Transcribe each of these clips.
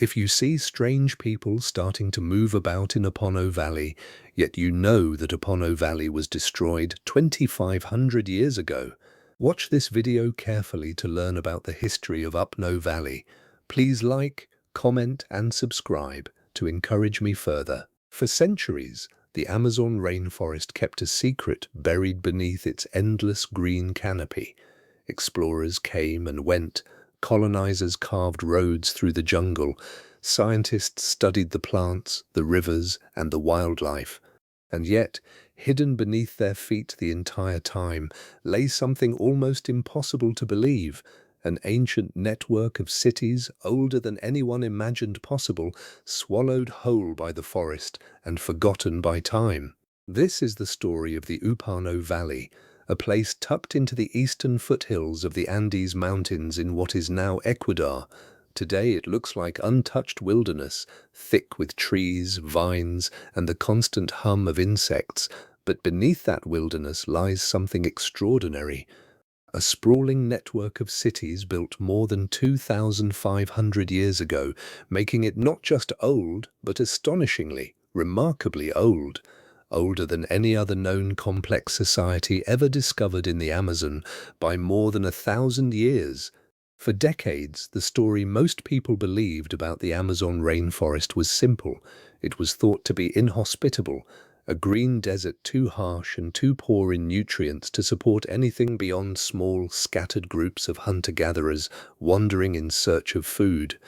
If you see strange people starting to move about in Upano Valley, yet you know that Upano Valley was destroyed 2,500 years ago, watch this video carefully to learn about the history of Upano Valley. Please like, comment, and subscribe to encourage me further. For centuries, the Amazon rainforest kept a secret buried beneath its endless green canopy. Explorers came and went, colonizers carved roads through the jungle, scientists studied the plants, the rivers, and the wildlife. And yet, hidden beneath their feet the entire time, lay something almost impossible to believe: an ancient network of cities older than anyone imagined possible, swallowed whole by the forest and forgotten by time. This is the story of the Upano Valley, a place tucked into the eastern foothills of the Andes Mountains in what is now Ecuador. Today it looks like untouched wilderness, thick with trees, vines, and the constant hum of insects. But beneath that wilderness lies something extraordinary: a sprawling network of cities built more than 2,500 years ago, making it not just old, but astonishingly, remarkably old. Older than any other known complex society ever discovered in the Amazon by more than 1,000 years. For decades, the story most people believed about the Amazon rainforest was simple. It was thought to be inhospitable, a green desert too harsh and too poor in nutrients to support anything beyond small, scattered groups of hunter-gatherers wandering in search of food.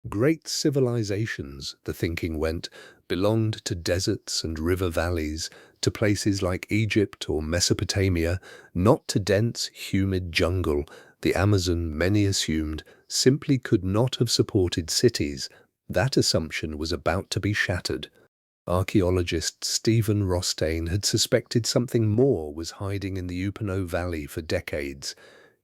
Great civilizations, the thinking went, belonged to deserts and river valleys, to places like Egypt or Mesopotamia, not to dense, humid jungle. The Amazon, many assumed, simply could not have supported cities. That assumption was about to be shattered. Archaeologist Stephen Rostein had suspected something more was hiding in the Upano Valley for decades.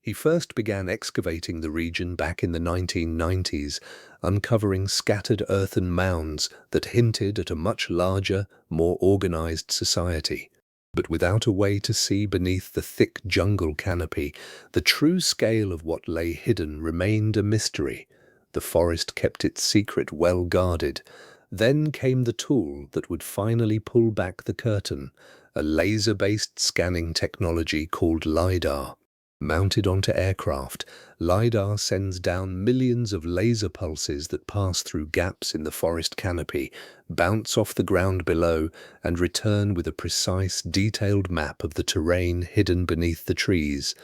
He first began excavating the region back in the 1990s, uncovering scattered earthen mounds that hinted at a much larger, more organized society. But without a way to see beneath the thick jungle canopy, the true scale of what lay hidden remained a mystery. The forest kept its secret well guarded. Then came the tool that would finally pull back the curtain: a laser-based scanning technology called LiDAR. Mounted onto aircraft, LiDAR sends down millions of laser pulses that pass through gaps in the forest canopy, bounce off the ground below, and return with a precise, detailed map of the terrain hidden beneath the trees.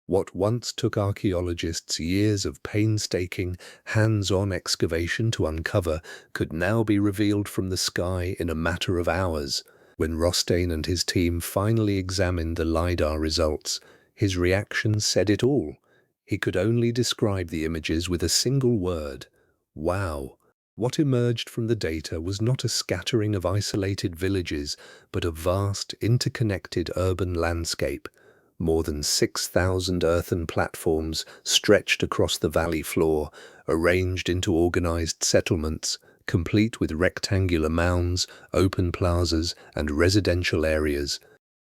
What once took archaeologists years of painstaking, hands-on excavation to uncover could now be revealed from the sky in a matter of hours. When Rostein and his team finally examined the LiDAR results, his reaction said it all. He could only describe the images with a single word: wow. What emerged from the data was not a scattering of isolated villages, but a vast, interconnected urban landscape. More than 6,000 earthen platforms stretched across the valley floor, arranged into organized settlements, complete with rectangular mounds, open plazas, and residential areas.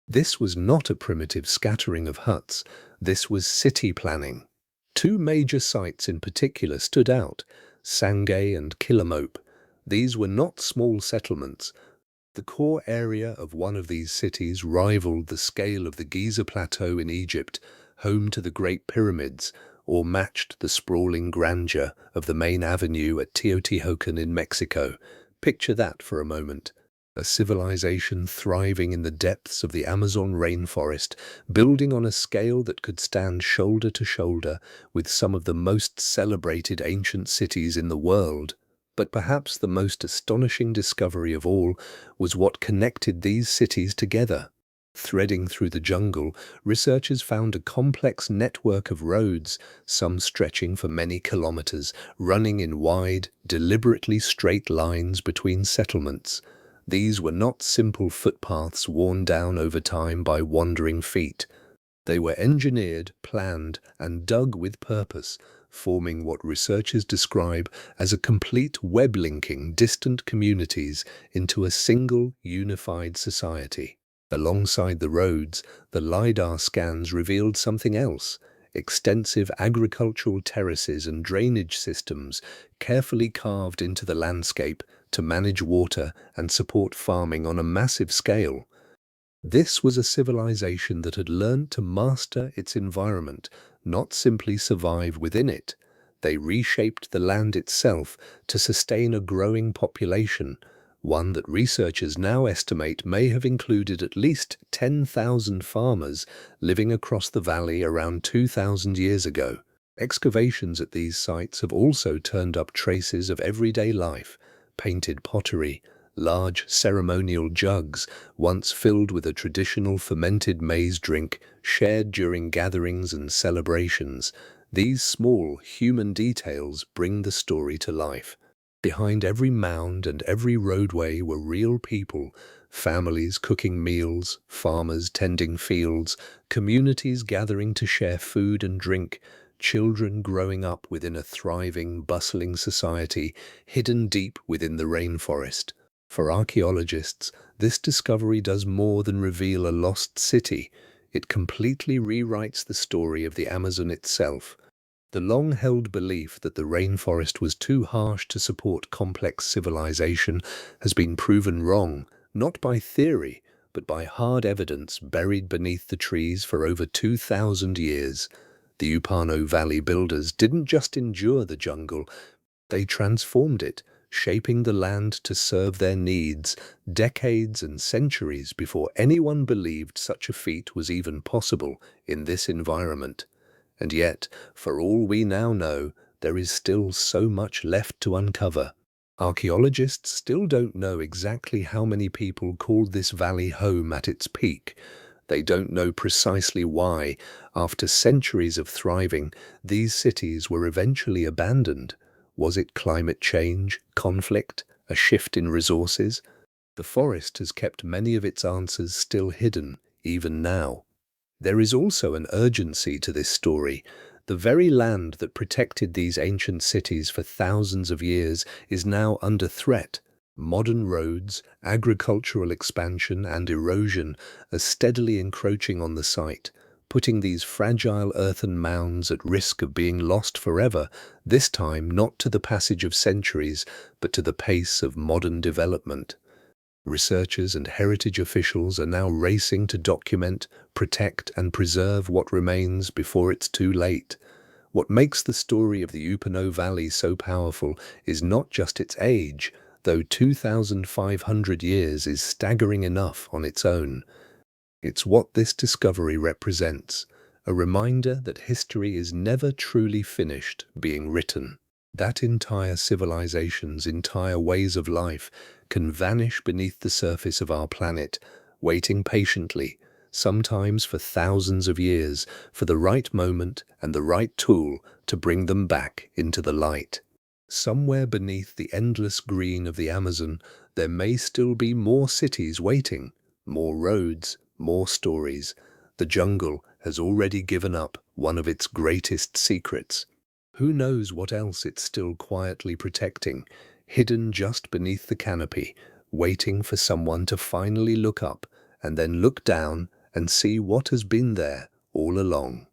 This was not a primitive scattering of huts. This was city planning. Two major sites in particular stood out: Sangay and Killamope. These were not small settlements. The core area of one of these cities rivaled the scale of the Giza Plateau in Egypt, home to the Great Pyramids, or matched the sprawling grandeur of the main avenue at Teotihuacan in Mexico. Picture that for a moment. A civilization thriving in the depths of the Amazon rainforest, building on a scale that could stand shoulder to shoulder with some of the most celebrated ancient cities in the world. But perhaps the most astonishing discovery of all was what connected these cities together. Threading through the jungle, researchers found a complex network of roads, some stretching for many kilometers, running in wide, deliberately straight lines between settlements. These were not simple footpaths worn down over time by wandering feet. They were engineered, planned, and dug with purpose, forming what researchers describe as a complete web linking distant communities into a single, unified society. Alongside the roads, the LiDAR scans revealed something else: extensive agricultural terraces and drainage systems carefully carved into the landscape to manage water and support farming on a massive scale. This was a civilization that had learned to master its environment, not simply survive within it. They reshaped the land itself to sustain a growing population, one that researchers now estimate may have included at least 10,000 farmers living across the valley around 2,000 years ago. Excavations at these sites have also turned up traces of everyday life: painted pottery, large ceremonial jugs once filled with a traditional fermented maize drink shared during gatherings and celebrations. These small human details bring the story to life. Behind every mound and every roadway were real people, families cooking meals, farmers tending fields, communities gathering to share food and drink, children growing up within a thriving, bustling society hidden deep within the rainforest. For archaeologists, this discovery does more than reveal a lost city. It completely rewrites the story of the Amazon itself. The long-held belief that the rainforest was too harsh to support complex civilization has been proven wrong, not by theory, but by hard evidence buried beneath the trees for over 2,000 years. The Upano Valley builders didn't just endure the jungle, they transformed it, shaping the land to serve their needs decades and centuries before anyone believed such a feat was even possible in this environment. And yet, for all we now know, there is still so much left to uncover. Archaeologists still don't know exactly how many people called this valley home at its peak. They don't know precisely why, after centuries of thriving, these cities were eventually abandoned. Was it climate change, conflict, a shift in resources? The forest has kept many of its answers still hidden, even now. There is also an urgency to this story. The very land that protected these ancient cities for thousands of years is now under threat. Modern roads, agricultural expansion, and erosion are steadily encroaching on the site, putting these fragile earthen mounds at risk of being lost forever, this time not to the passage of centuries, but to the pace of modern development. Researchers and heritage officials are now racing to document, protect, and preserve what remains before it's too late. What makes the story of the Upano Valley so powerful is not just its age, though 2,500 years is staggering enough on its own. It's what this discovery represents, a reminder that history is never truly finished being written. That entire civilization's entire ways of life can vanish beneath the surface of our planet, waiting patiently, sometimes for thousands of years, for the right moment and the right tool to bring them back into the light. Somewhere beneath the endless green of the Amazon, there may still be more cities waiting, more roads, more stories. The jungle has already given up one of its greatest secrets. Who knows what else it's still quietly protecting, hidden just beneath the canopy, waiting for someone to finally look up and then look down and see what has been there all along.